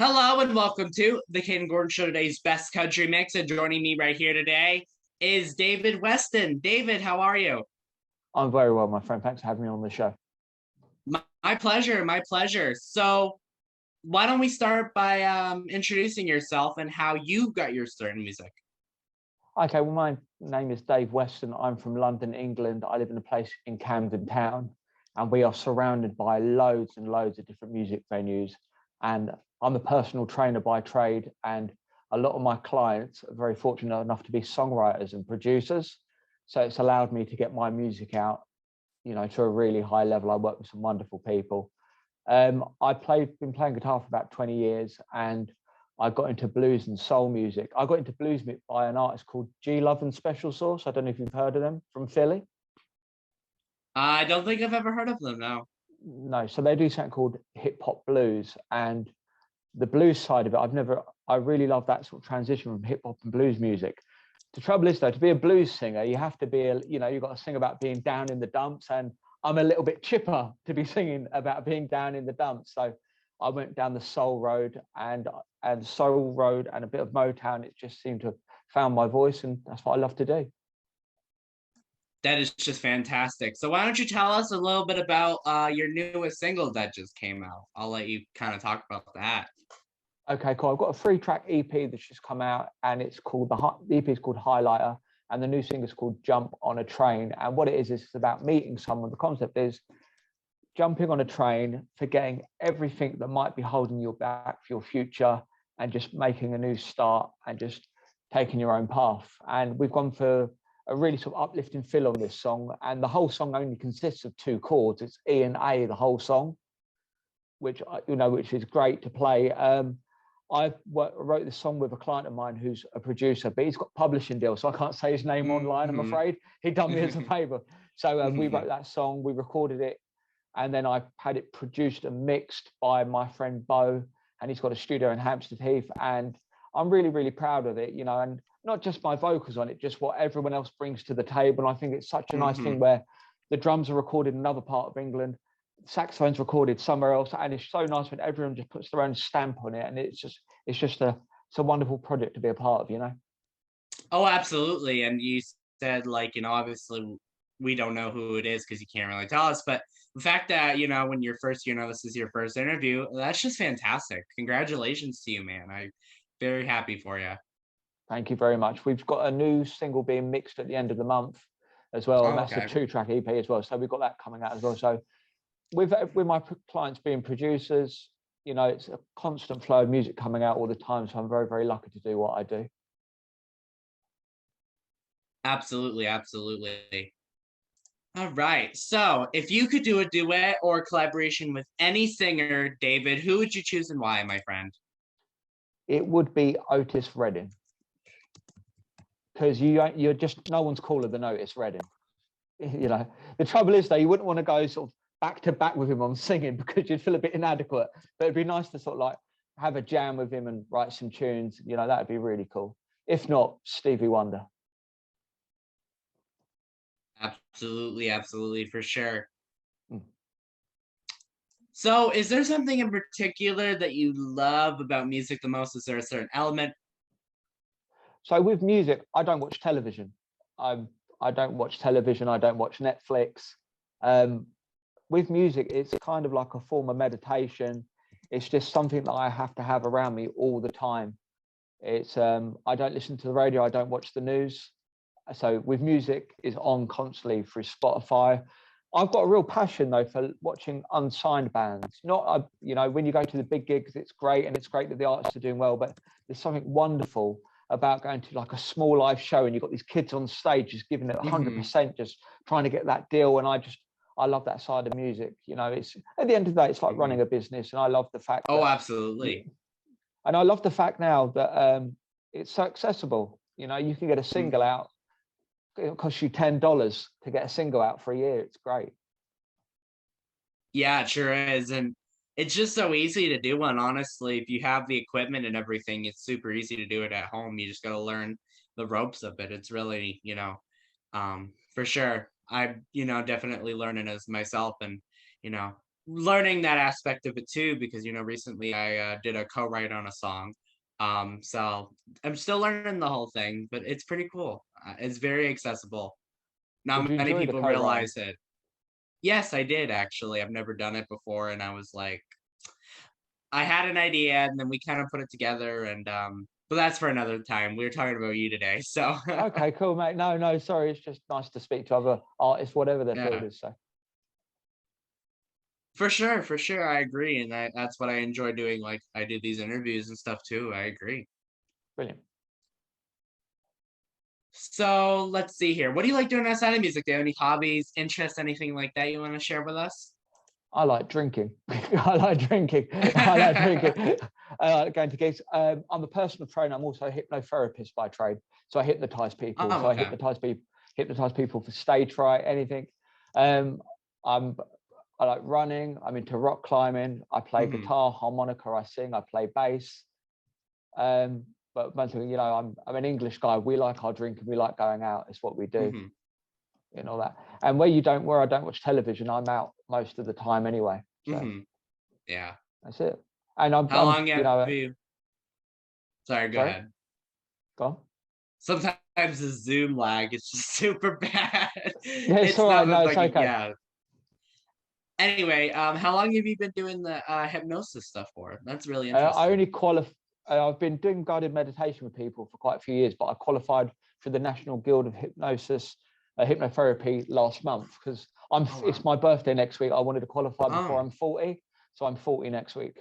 Hello and welcome to the Kayden Gordon Show, today's best country mix. And joining me right here today is David Weston. David, how are you? I'm very well, my friend. Thanks for having me on the show. My pleasure, my pleasure. So, why don't we start by introducing yourself and how you got your start in music? Okay, well, my name is Dave Weston. I'm from London, England. I live in a place in Camden Town, and we are surrounded by loads and loads of different music venues. And I'm a personal trainer by trade, and a lot of my clients are very fortunate enough to be songwriters and producers. So it's allowed me to get my music out, to a really high level. I work with some wonderful people. Been playing guitar for about 20 years, and I got into blues and soul music. I got into blues music by an artist called G Love and Special Sauce. I don't know if you've heard of them, from Philly. I don't think I've ever heard of them, no. No, so they do something called hip hop blues, and the blues side of it, I really love that sort of transition from hip hop and blues music. The trouble is though, to be a blues singer, you have to be, you've got to sing about being down in the dumps, and I'm a little bit chipper to be singing about being down in the dumps. So I went down the soul road and soul road and a bit of Motown. It just seemed to have found my voice, and that's what I love to do. That is just fantastic. So, why don't you tell us a little bit about your newest single that just came out? I'll let you kind of talk about that. Okay, cool. I've got a 3-track EP that's just come out, and it's called the EP is called Highlighter, and the new single is called Jump on a Train. And what it is it's about meeting someone. The concept is jumping on a train, forgetting everything that might be holding you back for your future, and just making a new start and just taking your own path. And we've gone for a really sort of uplifting feel on this song, and the whole song only consists of 2 chords. It's E and A, the whole song, which is great to play. I wrote this song with a client of mine who's a producer, but he's got publishing deal, so I can't say his name online, I'm afraid. He done me as a favor. So we wrote that song, we recorded it, and then I had it produced and mixed by my friend Bo, and he's got a studio in Hampstead Heath, and I'm really, really proud of it, and not just my vocals on it, just what everyone else brings to the table. And I think it's such a nice thing where the drums are recorded in another part of England, saxophone's recorded somewhere else, and it's so nice when everyone just puts their own stamp on it, and it's a wonderful project to be a part of. Oh, absolutely. And you said, obviously we don't know who it is because you can't really tell us, but the fact that, when you're first, this is your first interview, that's just fantastic. Congratulations to you, man. I'm very happy for you. Thank you very much. We've got a new single being mixed at the end of the month as well, and that's a 2-track EP as well, so we've got that coming out as well. So with my clients being producers, it's a constant flow of music coming out all the time, so I'm very, very lucky to do what I do. Absolutely, absolutely. All right, so if you could do a duet or a collaboration with any singer, David, who would you choose and why, my friend? It would be Otis Redding, because you're just, no one's cooler than Otis Redding. The trouble is though, you wouldn't want to go sort of back to back with him on singing because you'd feel a bit inadequate, but it'd be nice to sort of like have a jam with him and write some tunes. That'd be really cool. If not, Stevie Wonder. Absolutely, absolutely, for sure. So is there something in particular that you love about music the most? Is there a certain element? So with music, I don't watch television. I don't watch television. I don't watch Netflix. With music, it's kind of like a form of meditation. It's just something that I have to have around me all the time. It's I don't listen to the radio. I don't watch the news. So with music, is on constantly through Spotify. I've got a real passion though for watching unsigned bands. Not when you go to the big gigs, it's great, and it's great that the artists are doing well. But there's something wonderful about going to like a small live show, and you've got these kids on stage just giving it 100%, just trying to get that deal. And I love that side of music. It's at the end of the day, it's like running a business, and I love the fact. Oh, absolutely. And I love the fact now that it's so accessible. You can get a single out. It'll cost you $10 to get a single out for a year. It's great. Yeah, it sure is. And it's just so easy to do one, honestly. If you have the equipment and everything, it's super easy to do it at home. You just got to learn the ropes of it. It's really, for sure. I'm, definitely learning as myself. And, learning that aspect of it too, because recently I did a co-write on a song. So I'm still learning the whole thing, but it's pretty cool. It's very accessible. Did Not you many enjoy the people co-writing? realize it. Yes, I did actually. I've never done it before, and I was like, I had an idea, and then we kind of put it together, and but that's for another time. We were talking about you today, so Okay, cool, mate. No, no, sorry. It's just nice to speak to other artists, whatever their field yeah. is. So For sure, I agree, and that's what I enjoy doing. Like I do these interviews and stuff too. I agree. brilliant. So let's see here. What do you like doing outside of music? Do you have any hobbies, interests, anything like that you want to share with us? I like drinking. I like drinking. I like drinking. I like going to gigs. I'm a personal trainer. I'm also a hypnotherapist by trade. So I hypnotize people. Oh, So I okay. hypnotize people for stage fright, anything. Um, I'm I like running. I'm into rock climbing. I play Hmm. guitar, harmonica. I sing. I play bass. But basically, I'm an English guy. We like our drinking. We like going out. It's what we do. Hmm. That. And where I don't watch television, I'm out most of the time anyway. So Hmm. Yeah. that's it. And How long have you? Sorry, go sorry, ahead. go on. Sometimes the Zoom lag is just super bad. Yeah, it's It's all right. not No, with it's like okay. yeah. Anyway, how long have you been doing the hypnosis stuff for? That's really I interesting. only qualify. I've been doing guided meditation with people for quite a few years, but I qualified for the National Guild of Hypnosis, hypnotherapy last month because Oh wow. It's my birthday next week. I wanted to qualify before Oh, I'm 40, so I'm 40 next week.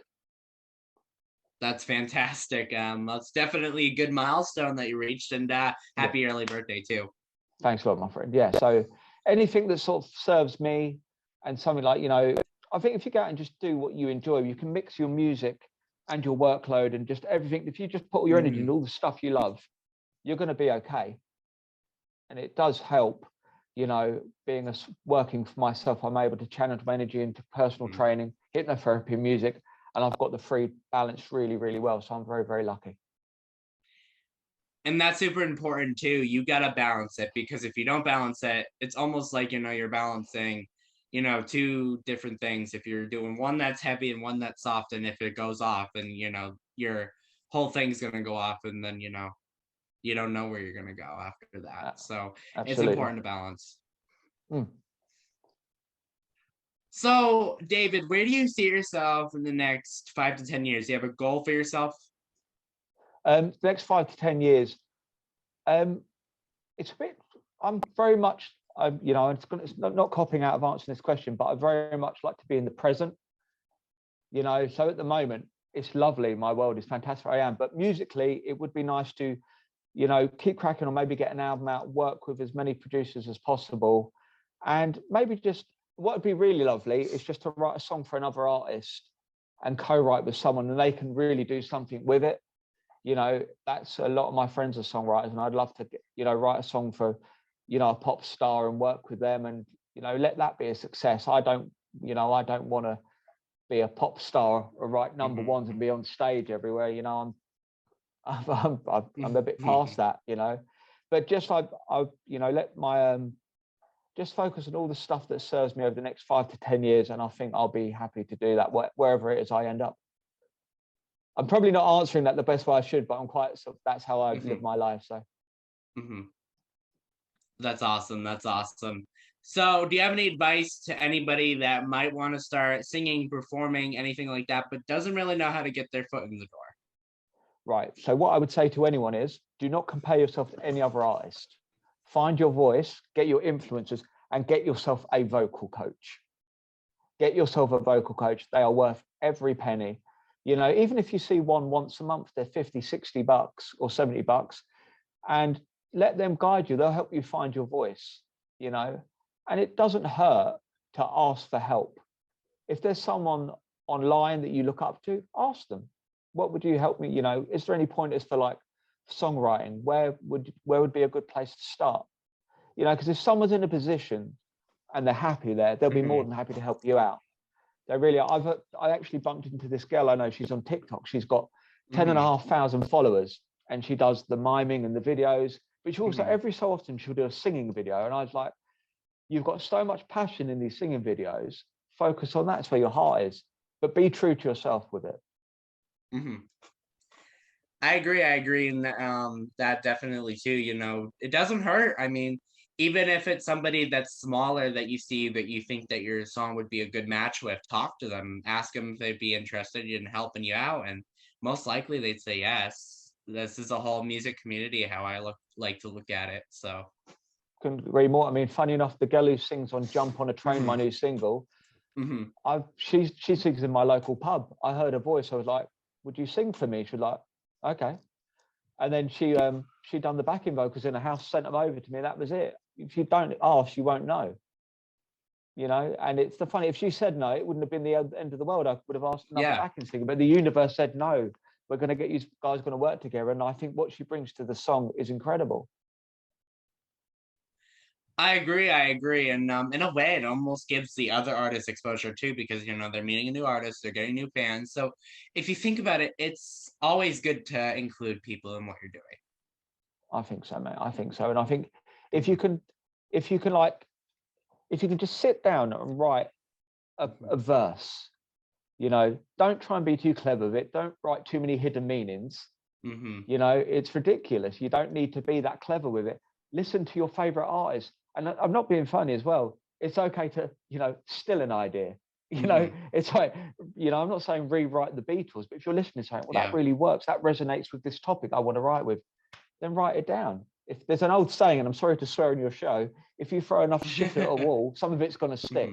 that's fantastic. That's definitely a good milestone that you reached, and Yeah, happy early birthday too. thanks a lot, my friend. Yeah, so anything that sort of serves me and something like I think if you go out and just do what you enjoy, you can mix your music and your workload and just everything. If you just put all your energy Hmm. into all the stuff you love, you're going to be okay. And it does help, being working for myself. I'm able to channel my energy into personal Hmm. training, hypnotherapy, music, and I've got the free balance really, really well. So I'm very, very lucky. And that's super important too. You gotta balance it, because if you don't balance it, it's almost like you're balancing, two different things. If you're doing one that's heavy and one that's soft, and if it goes off, and your whole thing's gonna go off, and then you don't know where you're gonna go after that. Uh, So it's Absolutely. important to balance. Mm. So David, where do you see yourself in the next 5 to 10 years? Do you have a goal for yourself? The next 5 to 10 years, um, it's a bit. I'm very much, it's not copying out of answering this question, but I very much like to be in the present. So at the moment, it's lovely. My world is fantastic. I am, but musically, it would be nice to, keep cracking or maybe get an album out, work with as many producers as possible, and maybe just what would be really lovely is just to write a song for another artist and co-write with someone, and they can really do something with it. That's a lot of my friends are songwriters, and I'd love to write a song for a pop star and work with them, and let that be a success. I don't want to be a pop star or write number ones and be on stage everywhere. I'm a bit past that. But just I let my just focus on all the stuff that serves me over the next 5 to 10 years, and I think I'll be happy to do that wherever it is I end up. I'm probably not answering that the best way I should, but I'm quite that's how I live my life. So That's awesome. That's awesome. So, do you have any advice to anybody that might want to start singing, performing, anything like that, but doesn't really know how to get their foot in the door? right. So what I would say to anyone is do not compare yourself to any other artist. Find your voice, get your influences, and get yourself a vocal coach. Get yourself a vocal coach. They are worth every penny. Even if you see one once a month, they're 50, $60 or $70, and let them guide you. They'll help you find your voice, and it doesn't hurt to ask for help. If there's someone online that you look up to, ask them, what would you help me? Is there any pointers for like songwriting? Where would be a good place to start? Because if someone's in a position and they're happy there, they'll be more Hmm. than happy to help you out. They really are. I actually bumped into this girl I know. She's on TikTok. She's got 10,500 followers, and she does the miming and the videos. But she also Hmm. every so often she'll do a singing video, and I was like, "You've got so much passion in these singing videos. focus on that. It's where your heart is, but be true to yourself with it. Mm-hmm. I agree, and that definitely too. You know, it doesn't hurt. I mean, even if it's somebody that's smaller that you see that you think that your song would be a good match with, talk to them, ask them if they'd be interested in helping you out, and most likely they'd say yes. This is a whole music community, how I like to look at it. So Couldn't agree more. I mean, funny enough, the girl who sings on "Jump on a Train," mm-hmm. my new single, Mm-hmm. She sings in my local pub. I heard her voice. I was like, "Would you sing for me?" She was like, "Okay." And then she done the backing vocals in a house, sent them over to me. That was it. If you don't ask, you won't know. You know, and it's the funny. If she said no, it wouldn't have been the end of the world. I would have asked another backing singer, but the universe said no. We're going to get you guys going to work together, and I think what she brings to the song is incredible. I agree, and in a way, it almost gives the other artists exposure too, because you know they're meeting a new artist, they're getting new fans. So if you think about it, it's always good to include people in what you're doing. I think so, mate. I think so, and I think if you can just sit down and write a verse, you know, don't try and be too clever with it. Don't write too many hidden meanings. Mm-hmm. You know, it's ridiculous. You don't need to be that clever with it. Listen to your favorite artist. And I'm not being funny as well. It's okay to, you know, steal an idea. You know, it's like, you know, I'm not saying rewrite the Beatles, but if you're listening to something, well, that really works. That resonates with this topic I want to write with, then write it down. If there's an old saying, and I'm sorry to swear in your show, if you throw enough shit at a wall, some of it's going to stick.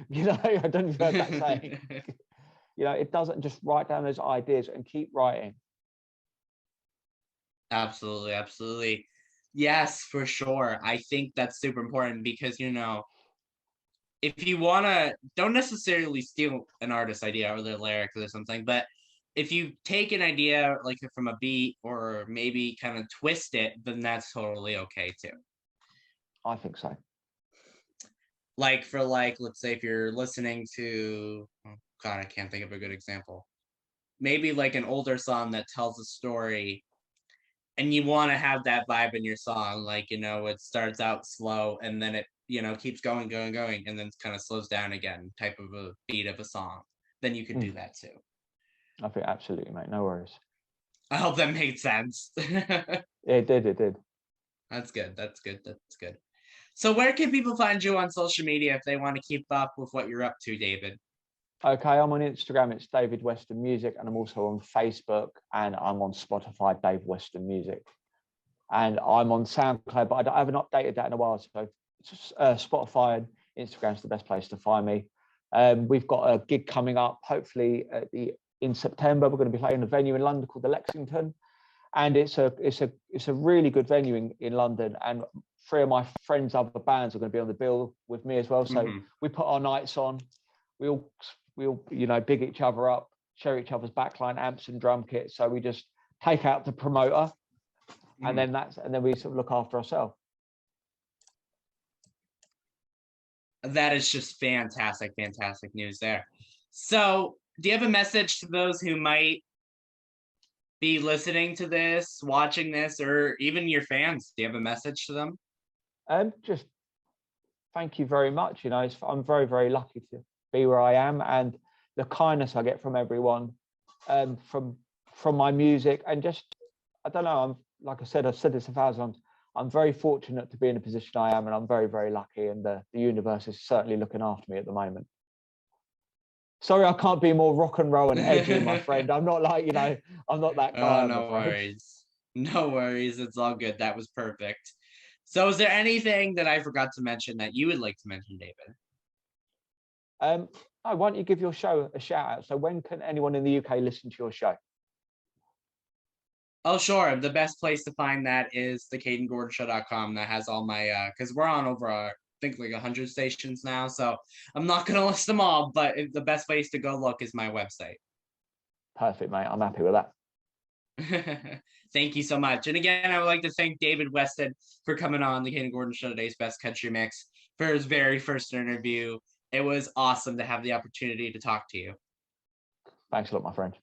You know, I don't know if you've heard that saying. You know, it doesn't. Just write down those ideas and keep writing. Absolutely. Yes, for sure. I think that's super important because, you know, if you want to, don't necessarily steal an artist's idea or their lyrics or something, but if you take an idea like from a beat or maybe kind of twist it, then that's totally okay too. I think so. Like let's say if you're listening to, oh God, I can't think of a good example. Maybe like an older song that tells a story and you want to have that vibe in your song, like, you know, it starts out slow and then it, you know, keeps going, and then kind of slows down again, type of a beat of a song, then you could do that too. I think absolutely, mate. No worries. I hope that made sense. Yeah, it did. That's good. So where can people find you on social media if they want to keep up with what you're up to, David? Okay, I'm on Instagram, it's David Weston Music, and I'm also on Facebook and I'm on Spotify, Dave Weston Music. And I'm on SoundCloud, but I haven't updated that in a while. So Spotify and Instagram's the best place to find me. We've got a gig coming up, hopefully in September. We're going to be playing a venue in London called the Lexington. And it's a really good venue in London. And 3 of my friends' other bands are going to be on the bill with me as well. So we put our nights on. We all you know, big each other up, share each other's backline amps and drum kits. So we just take out the promoter, and then we sort of look after ourselves. That is just fantastic news there. So do you have a message to those who might be listening to this, watching this, or even your fans? Do you have a message to them? Just thank you very much. You know, I'm very, very lucky to be where I am, and the kindness I get from everyone, from my music, and just, I don't know, like I said, I've said this 1,000 times, I'm very fortunate to be in the position I am, and I'm very, very lucky, and the universe is certainly looking after me at the moment. Sorry, I can't be more rock and roll and edgy, my friend. I'm not like, you know, I'm not that guy. Oh, no worries. No worries. It's all good. That was perfect. So is there anything that I forgot to mention that you would like to mention, David? Why don't you give your show a shout out? So when can anyone in the UK listen to your show? Oh, sure. The best place to find that is the KaydenGordonShow.com. That has all my, because we're on over, I think, like 100 stations now. So I'm not going to list them all, but the best place to go look is my website. Perfect, mate. I'm happy with that. Thank you so much. And again, I would like to thank David Weston for coming on the Kayden Gordon Show, today's Best Country Mix, for his very first interview. It was awesome to have the opportunity to talk to you. Thanks a lot, my friend.